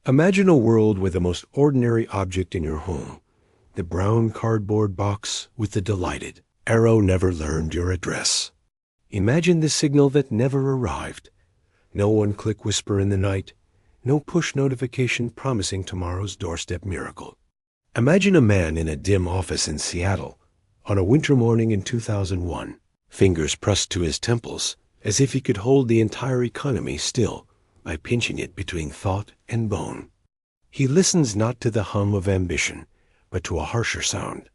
Imagine a world with the most ordinary object in your home, the brown cardboard box with the delighted "Arrow never learned your address." Imagine the signal that never arrived. No one-click whisper in the night, no push notification promising tomorrow's doorstep miracle. Imagine a man in a dim office in Seattle on a winter morning in 2001, fingers pressed to his temples as if he could hold the entire economy still by pinching it between thought and bone. He listens not to the hum of ambition, but to a harsher sound,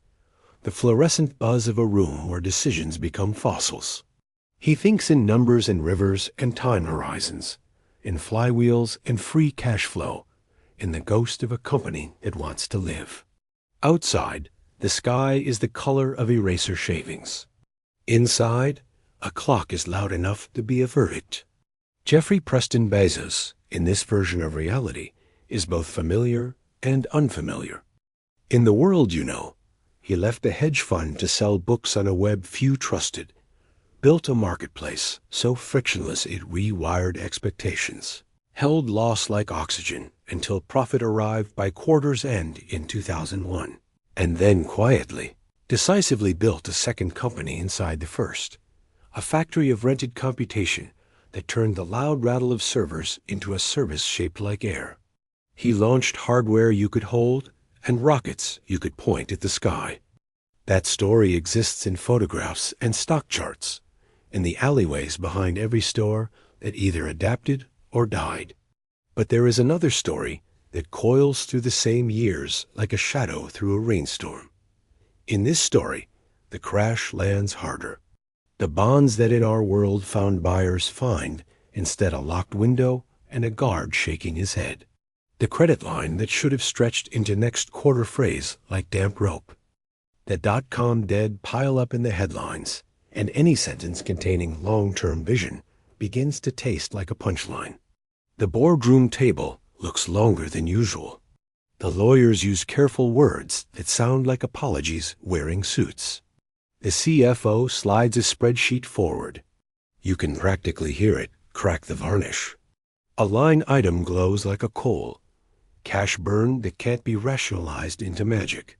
the fluorescent buzz of a room where decisions become fossils. He thinks in numbers and rivers and time horizons, in flywheels and free cash flow, in the ghost of a company that wants to live. Outside, the sky is the color of eraser shavings. Inside, a clock is loud enough to be a verdict. Jeffrey Preston Bezos, in this version of reality, is both familiar and unfamiliar. In the world you know, he left a hedge fund to sell books on a web few trusted, built a marketplace so frictionless it rewired expectations, held loss like oxygen until profit arrived by quarter's end in 2001, and then quietly, decisively built a second company inside the first, a factory of rented computation that turned the loud rattle of servers into a service shaped like air. He launched hardware you could hold and rockets you could point at the sky. That story exists in photographs and stock charts, in the alleyways behind every store that either adapted or died. But there is another story that coils through the same years like a shadow through a rainstorm. In this story, the crash lands harder. The bonds that in our world found buyers find instead a locked window and a guard shaking his head. The credit line that should have stretched into next quarter phrase like damp rope. The dot-com dead pile up in the headlines, and any sentence containing long-term vision begins to taste like a punchline. The boardroom table looks longer than usual. The lawyers use careful words that sound like apologies wearing suits. The CFO slides a spreadsheet forward. You can practically hear it crack the varnish. A line item glows like a coal, cash burn that can't be rationalized into magic.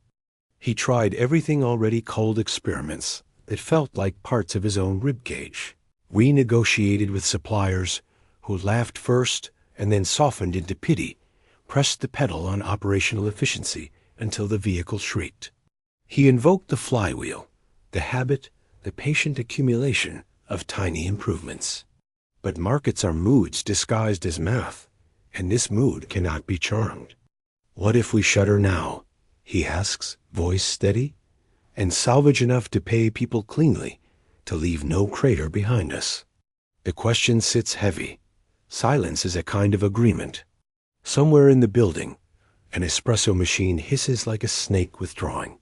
He tried everything already cold experiments that felt like parts of his own ribcage, renegotiated with suppliers who laughed first and then softened into pity, pressed the pedal on operational efficiency until the vehicle shrieked. He invoked the flywheel, the habit, the patient accumulation of tiny improvements. But markets are moods disguised as math, and this mood cannot be charmed. What if we shutter now? He asks, voice steady, and salvage enough to pay people cleanly, to leave no crater behind us. The question sits heavy. Silence is a kind of agreement. Somewhere in the building, an espresso machine hisses like a snake withdrawing.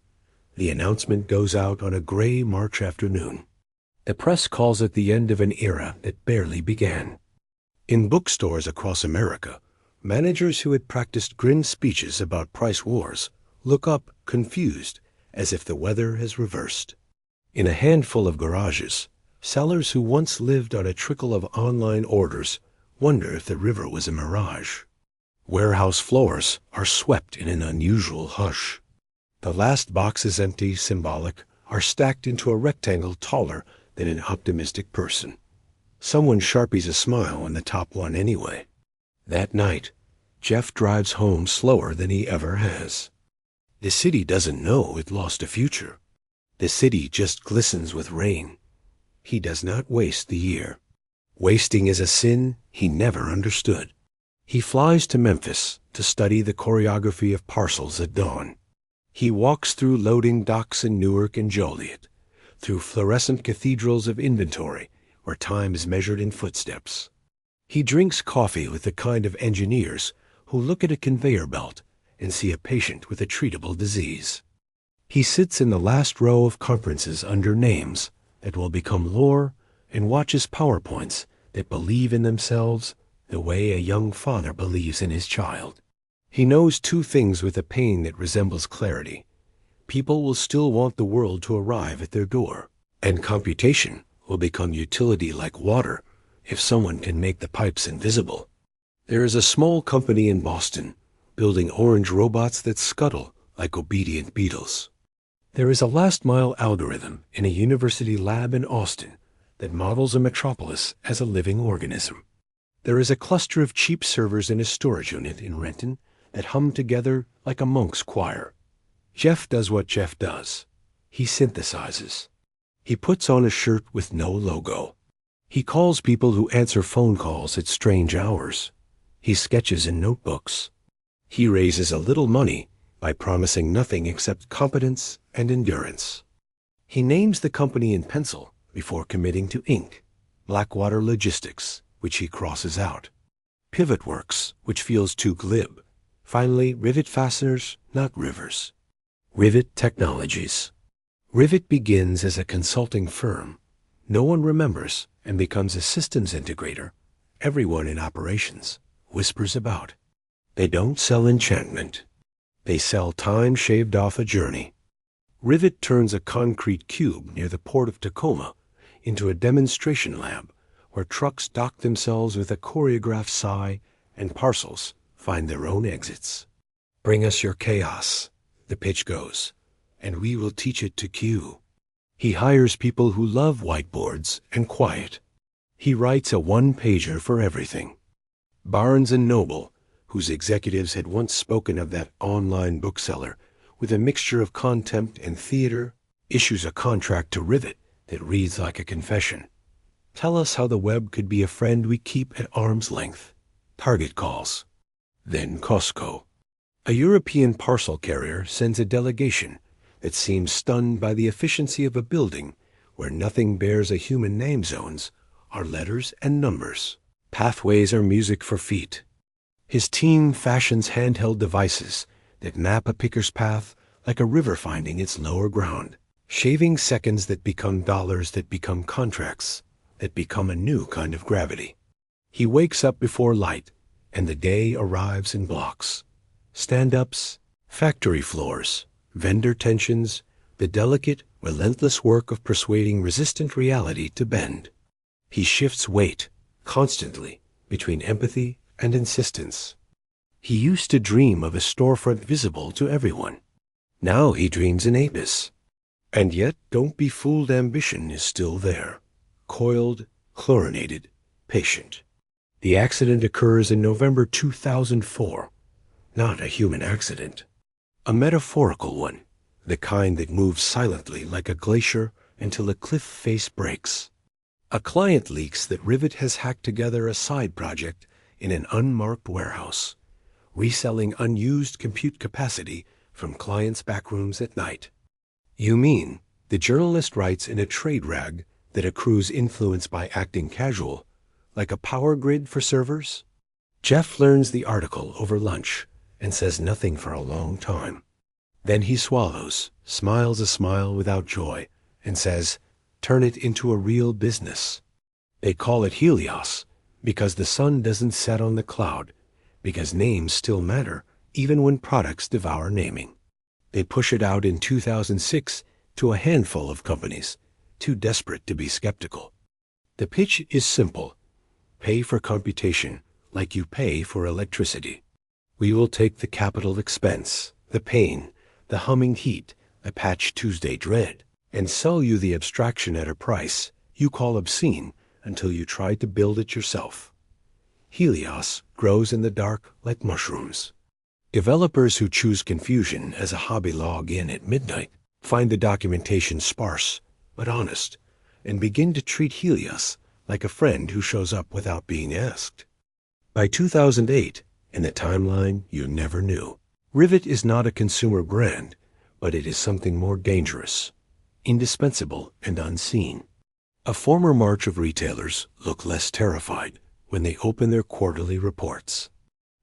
The announcement goes out on a gray March afternoon. The press calls it the end of an era that barely began. In bookstores across America, managers who had practiced grim speeches about price wars look up, confused, as if the weather has reversed. In a handful of garages, sellers who once lived on a trickle of online orders wonder if the river was a mirage. Warehouse floors are swept in an unusual hush. The last boxes, empty, symbolic, are stacked into a rectangle taller than an optimistic person. Someone sharpies a smile on the top one anyway. That night, Jeff drives home slower than he ever has. The city doesn't know it lost a future. The city just glistens with rain. He does not waste the year. Wasting is a sin he never understood. He flies to Memphis to study the choreography of parcels at dawn. He walks through loading docks in Newark and Joliet, through fluorescent cathedrals of inventory where time is measured in footsteps. He drinks coffee with the kind of engineers who look at a conveyor belt and see a patient with a treatable disease. He sits in the last row of conferences under names that will become lore and watches PowerPoints that believe in themselves the way a young father believes in his child. He knows two things with a pain that resembles clarity. People will still want the world to arrive at their door, and computation will become utility like water if someone can make the pipes invisible. There is a small company in Boston building orange robots that scuttle like obedient beetles. There is a last-mile algorithm in a university lab in Austin that models a metropolis as a living organism. There is a cluster of cheap servers in a storage unit in Renton that hum together like a monk's choir. Jeff does what Jeff does. He synthesizes. He puts on a shirt with no logo. He calls people who answer phone calls at strange hours. He sketches in notebooks. He raises a little money by promising nothing except competence and endurance. He names the company in pencil before committing to ink. Blackwater Logistics, which he crosses out. Pivot Works, which feels too glib. Finally, Rivet Fasteners, not Rivers. Rivet Technologies. Rivet begins as a consulting firm. No one remembers and becomes a systems integrator. Everyone in operations whispers about. They don't sell enchantment. They sell time shaved off a journey. Rivet turns a concrete cube near the port of Tacoma into a demonstration lab where trucks dock themselves with a choreographed sigh and parcels find their own exits. Bring us your chaos, the pitch goes, and we will teach it to Q. He hires people who love whiteboards and quiet. He writes a one-pager for everything. Barnes & Noble, whose executives had once spoken of that online bookseller with a mixture of contempt and theater, issues a contract to Rivet that reads like a confession. Tell us how the web could be a friend we keep at arm's length. Target calls. Then Costco. A European parcel carrier sends a delegation that seems stunned by the efficiency of a building where nothing bears a human name. Zones are letters and numbers. Pathways are music for feet. His team fashions handheld devices that map a picker's path like a river finding its lower ground, shaving seconds that become dollars, that become contracts, that become a new kind of gravity. He wakes up before light, and the day arrives in blocks. Stand-ups, factory floors, vendor tensions, the delicate, relentless work of persuading resistant reality to bend. He shifts weight, constantly, between empathy and insistence. He used to dream of a storefront visible to everyone. Now he dreams in Apis. And yet, don't be fooled, ambition is still there. Coiled, chlorinated, patient. The accident occurs in November 2004. Not a human accident. A metaphorical one, the kind that moves silently like a glacier until a cliff face breaks. A client leaks that Rivet has hacked together a side project in an unmarked warehouse, reselling unused compute capacity from clients' backrooms at night. You mean, the journalist writes in a trade rag that accrues influence by acting casual, like a power grid for servers? Jeff learns the article over lunch and says nothing for a long time. Then he swallows, smiles a smile without joy, and says, turn it into a real business. They call it Helios because the sun doesn't set on the cloud, because names still matter even when products devour naming. They push it out in 2006 to a handful of companies, too desperate to be skeptical. The pitch is simple. Pay for computation like you pay for electricity. We will take the capital expense, the pain, the humming heat, the Patch Tuesday dread, and sell you the abstraction at a price you call obscene until you try to build it yourself. Helios grows in the dark like mushrooms. Developers who choose confusion as a hobby log in at midnight find the documentation sparse but honest and begin to treat Helios like a friend who shows up without being asked. By 2008, in the timeline you never knew, Rivet is not a consumer brand, but it is something more dangerous, indispensable and unseen. A former march of retailers look less terrified when they open their quarterly reports.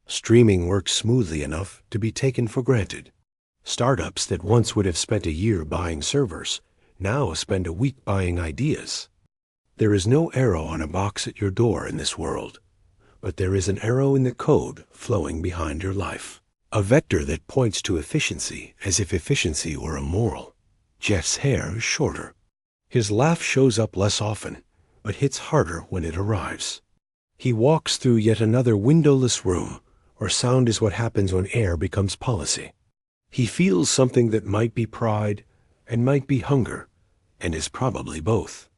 Streaming works smoothly enough to be taken for granted. Startups that once would have spent a year buying servers now spend a week buying ideas. There is no arrow on a box at your door in this world, but there is an arrow in the code flowing behind your life. A vector that points to efficiency as if efficiency were immoral. Jeff's hair is shorter. His laugh shows up less often, but hits harder when it arrives. He walks through yet another windowless room or sound is what happens when air becomes policy. He feels something that might be pride and might be hunger, and is probably both.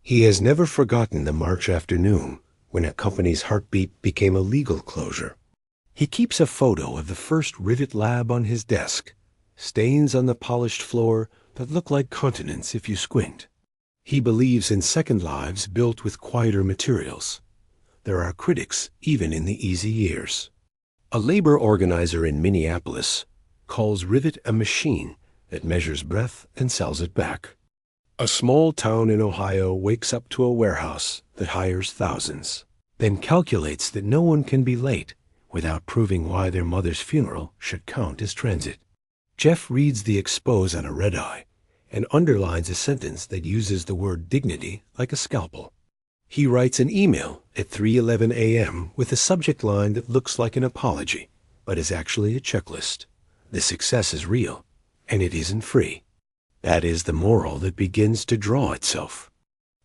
He has never forgotten the March afternoon when a company's heartbeat became a legal closure. He keeps a photo of the first rivet lab on his desk, stains on the polished floor that look like continents if you squint. He believes in second lives built with quieter materials. There are critics even in the easy years. A labor organizer in Minneapolis calls rivet a machine that measures breath and sells it back. A small town in Ohio wakes up to a warehouse that hires thousands, then calculates that no one can be late without proving why their mother's funeral should count as transit. Jeff reads the expose on a red eye and underlines a sentence that uses the word dignity like a scalpel. He writes an email at 3:11 a.m. with a subject line that looks like an apology, but is actually a checklist. The success is real, and it isn't free. That is the moral that begins to draw itself.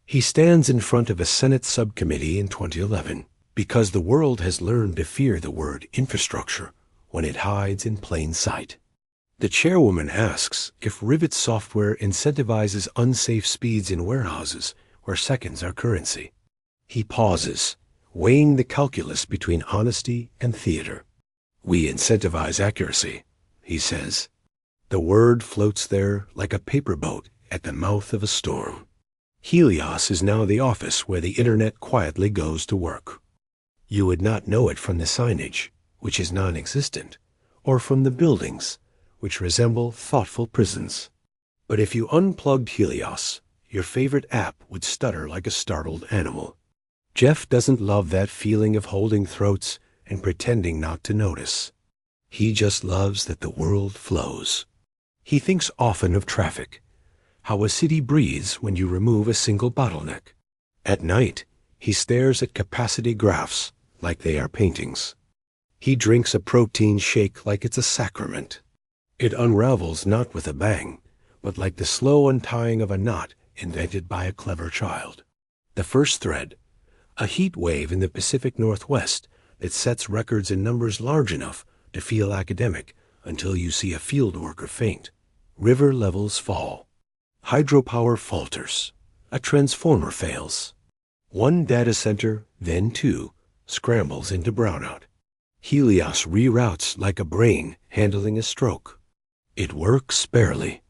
He stands in front of a Senate subcommittee in 2011 because the world has learned to fear the word infrastructure when it hides in plain sight. The chairwoman asks if Rivet software incentivizes unsafe speeds in warehouses where seconds are currency. He pauses, weighing the calculus between honesty and theater. "We incentivize accuracy," he says. The word floats there like a paper boat at the mouth of a storm. Helios is now the office where the internet quietly goes to work. You would not know it from the signage, which is non-existent, or from the buildings, which resemble thoughtful prisons. But if you unplugged Helios, your favorite app would stutter like a startled animal. Jeff doesn't love that feeling of holding throats and pretending not to notice. He just loves that the world flows. He thinks often of traffic, how a city breathes when you remove a single bottleneck. At night, he stares at capacity graphs like they are paintings. He drinks a protein shake like it's a sacrament. It unravels not with a bang, but like the slow untying of a knot invented by a clever child. The first thread, a heat wave in the Pacific Northwest that sets records in numbers large enough to feel academic until you see a field worker faint. River levels fall. Hydropower falters. A transformer fails. One data center, then two, scrambles into brownout. Helios reroutes like a brain handling a stroke. It works barely.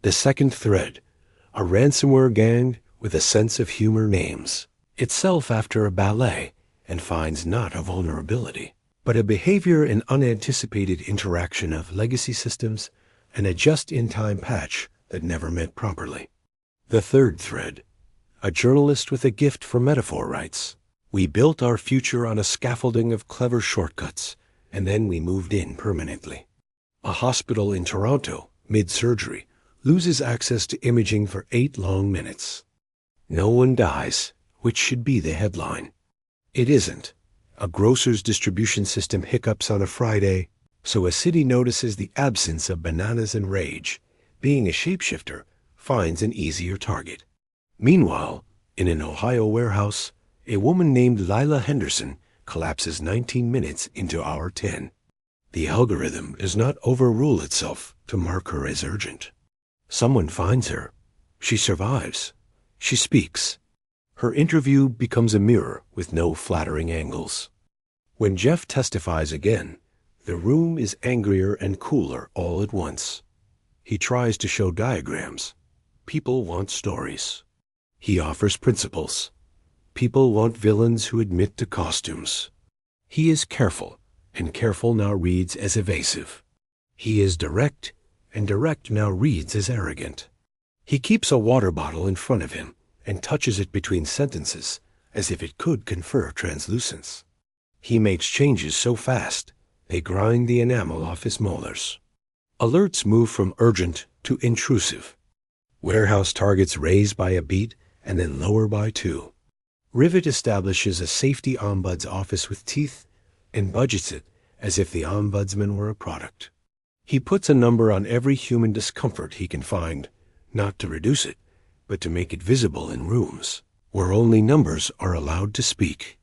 The second thread, a ransomware gang with a sense of humor names itself after a ballet and finds not a vulnerability, but a behavior and unanticipated interaction of legacy systems and a just-in-time patch that never met properly. The third thread, a journalist with a gift for metaphor writes, "We built our future on a scaffolding of clever shortcuts, and then we moved in permanently." A hospital in Toronto, mid-surgery, loses access to imaging for 8 long minutes. No one dies, which should be the headline. It isn't. A grocer's distribution system hiccups on a Friday, so a city notices the absence of bananas and rage. Being a shapeshifter finds an easier target. Meanwhile, in an Ohio warehouse, a woman named Lila Henderson collapses 19 minutes into hour 10. The algorithm does not overrule itself to mark her as urgent. Someone finds her. She survives. She speaks. Her interview becomes a mirror with no flattering angles. When Jeff testifies again, the room is angrier and cooler all at once. He tries to show diagrams. People want stories. He offers principles. People want villains who admit to costumes. He is careful, and careful now reads as evasive. He is direct, and direct now reads as arrogant. He keeps a water bottle in front of him and touches it between sentences as if it could confer translucence. He makes changes so fast, they grind the enamel off his molars. Alerts move from urgent to intrusive. Warehouse targets raise by a beat and then lower by 2. Rivet establishes a safety ombuds office with teeth and budgets it as if the ombudsman were a product. He puts a number on every human discomfort he can find, not to reduce it, but to make it visible in rooms where only numbers are allowed to speak.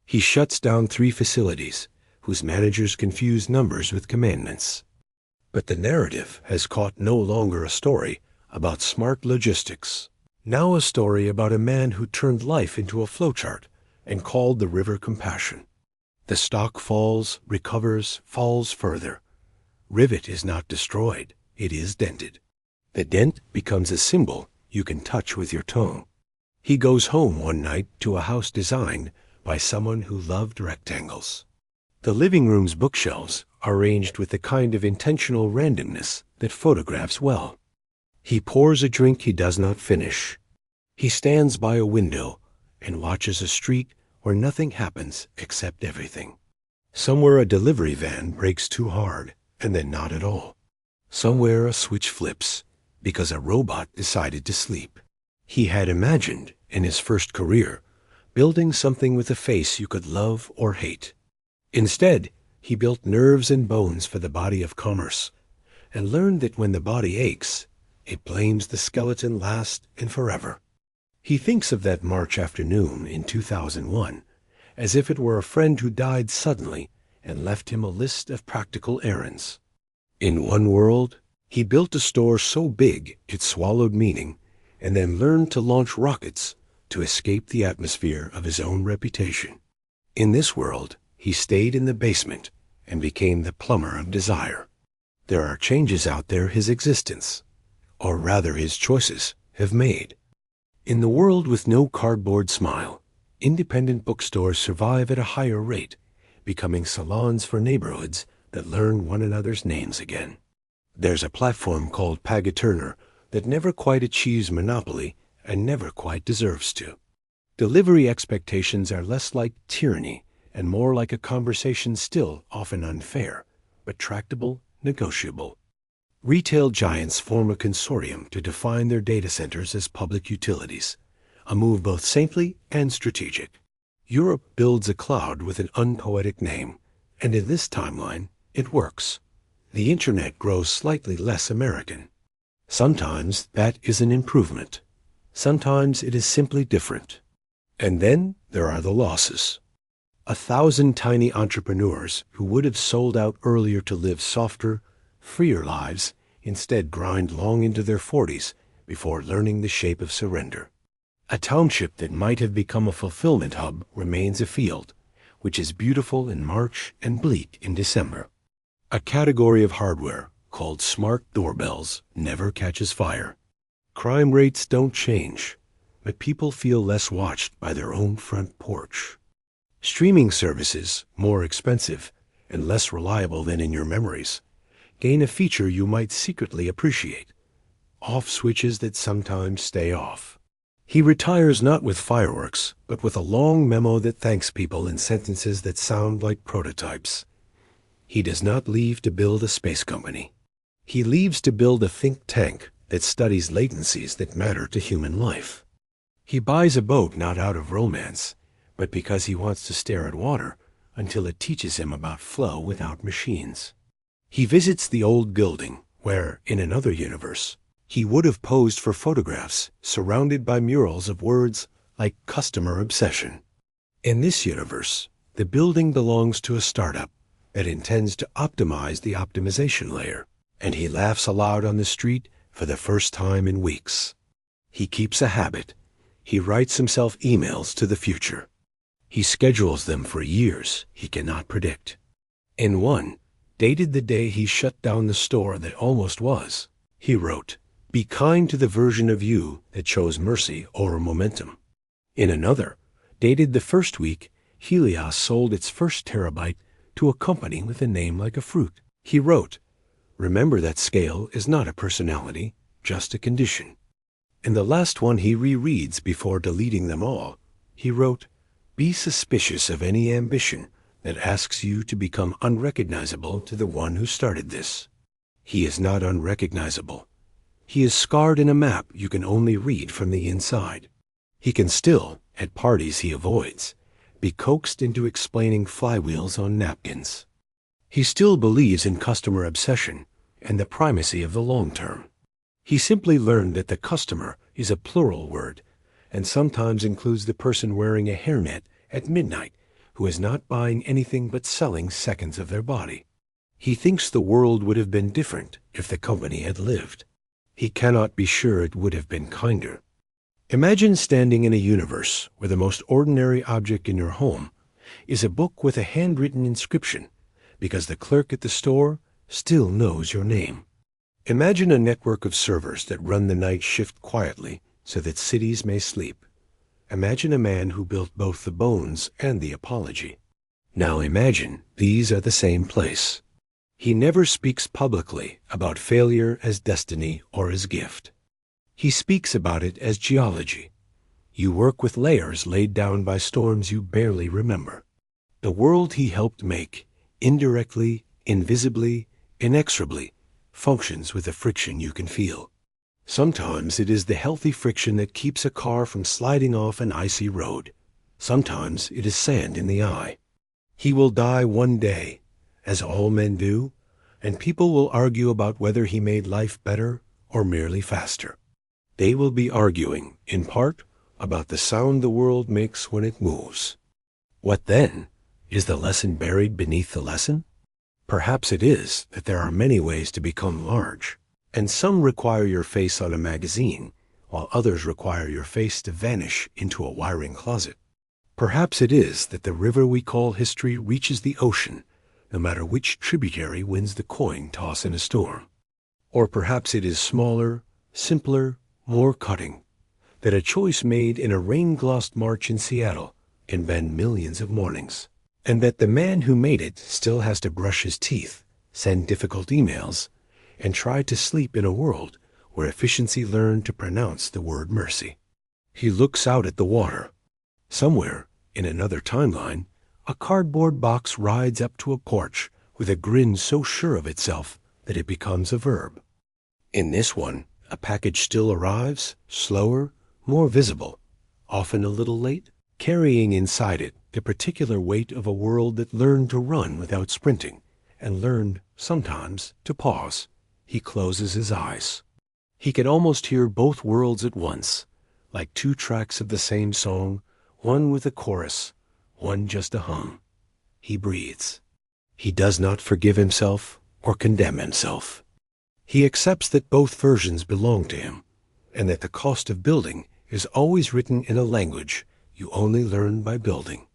He shuts down 3 facilities, whose managers confuse numbers with commandments. But the narrative has caught no longer a story about smart logistics. Now a story about a man who turned life into a flowchart and called the river compassion. The stock falls, recovers, falls further. Rivet is not destroyed, it is dented. The dent becomes a symbol you can touch with your tongue. He goes home one night to a house designed by someone who loved rectangles. The living room's bookshelves are arranged with the kind of intentional randomness that photographs well. He pours a drink he does not finish. He stands by a window and watches a street where nothing happens except everything. Somewhere a delivery van brakes too hard, and then not at all. Somewhere a switch flips because a robot decided to sleep. He had imagined, in his first career, building something with a face you could love or hate. Instead, he built nerves and bones for the body of commerce, and learned that when the body aches, it blames the skeleton last and forever. He thinks of that March afternoon in 2001 as if it were a friend who died suddenly and left him a list of practical errands. In one world, he built a store so big it swallowed meaning, and then learned to launch rockets to escape the atmosphere of his own reputation. In this world, he stayed in the basement and became the plumber of desire. There are changes out there his existence, or rather his choices, have made. In the world with no cardboard smile, independent bookstores survive at a higher rate, becoming salons for neighborhoods that learn one another's names again. There's a platform called Pagaturner that never quite achieves monopoly and never quite deserves to. Delivery expectations are less like tyranny and more like a conversation still often unfair, but tractable, negotiable. Retail giants form a consortium to define their data centers as public utilities, a move both saintly and strategic. Europe builds a cloud with an unpoetic name, and in this timeline, it works. The internet grows slightly less American. Sometimes that is an improvement. Sometimes it is simply different. And then there are the losses. 1,000 tiny entrepreneurs who would have sold out earlier to live softer, freer lives instead grind long into their 40s before learning the shape of surrender. A township that might have become a fulfillment hub remains a field, which is beautiful in March and bleak in December. A category of hardware called smart doorbells never catches fire. Crime rates don't change, but people feel less watched by their own front porch. Streaming services, more expensive and less reliable than in your memories, gain a feature you might secretly appreciate: off switches that sometimes stay off. He retires not with fireworks, but with a long memo that thanks people in sentences that sound like prototypes. He does not leave to build a space company. He leaves to build a think tank that studies latencies that matter to human life. He buys a boat not out of romance, but because he wants to stare at water until it teaches him about flow without machines. He visits the old building where, in another universe, he would have posed for photographs surrounded by murals of words like customer obsession. In this universe, the building belongs to a startup that intends to optimize the optimization layer, and he laughs aloud on the street for the first time in weeks. He keeps a habit. He writes himself emails to the future. He schedules them for years he cannot predict. In one, dated the day he shut down the store that almost was, he wrote, "Be kind to the version of you that chose mercy over momentum." In another, dated the first week Helios sold its first terabyte to a company with a name like a fruit, he wrote, "Remember that scale is not a personality, just a condition." In the last one he rereads before deleting them all, he wrote, "Be suspicious of any ambition that asks you to become unrecognizable to the one who started this. He is not unrecognizable. He is scarred in a map you can only read from the inside. He can still, at parties he avoids, be coaxed into explaining flywheels on napkins. He still believes in customer obsession and the primacy of the long term. He simply learned that the customer is a plural word and sometimes includes the person wearing a hairnet at midnight who is not buying anything but selling seconds of their body. He thinks the world would have been different if the company had lived. He cannot be sure it would have been kinder. Imagine standing in a universe where the most ordinary object in your home is a book with a handwritten inscription, because the clerk at the store still knows your name. Imagine a network of servers that run the night shift quietly so that cities may sleep. Imagine a man who built both the bones and the apology. Now imagine these are the same place. He never speaks publicly about failure as destiny or as gift. He speaks about it as geology. You work with layers laid down by storms you barely remember. The world he helped make, indirectly, invisibly, inexorably, functions with a friction you can feel. Sometimes it is the healthy friction that keeps a car from sliding off an icy road. Sometimes it is sand in the eye. He will die one day, as all men do, and people will argue about whether he made life better or merely faster. They will be arguing, in part, about the sound the world makes when it moves. What then? Is the lesson buried beneath the lesson? Perhaps it is that there are many ways to become large, and some require your face on a magazine, while others require your face to vanish into a wiring closet. Perhaps it is that the river we call history reaches the ocean, no matter which tributary wins the coin toss in a storm. Or perhaps it is smaller, simpler, more cutting, that a choice made in a rain-glossed march in Seattle can bend millions of mornings, and that the man who made it still has to brush his teeth, send difficult emails, and try to sleep in a world where efficiency learned to pronounce the word mercy. He looks out at the water. Somewhere, in another timeline, a cardboard box rides up to a porch with a grin so sure of itself that it becomes a verb. In this one, a package still arrives, slower, more visible, often a little late, carrying inside it the particular weight of a world that learned to run without sprinting, and learned, sometimes, to pause. He closes his eyes. He can almost hear both worlds at once, like two tracks of the same song, one with a chorus, one just a hum. He breathes. He does not forgive himself or condemn himself. He accepts that both versions belong to him, and that the cost of building is always written in a language you only learn by building.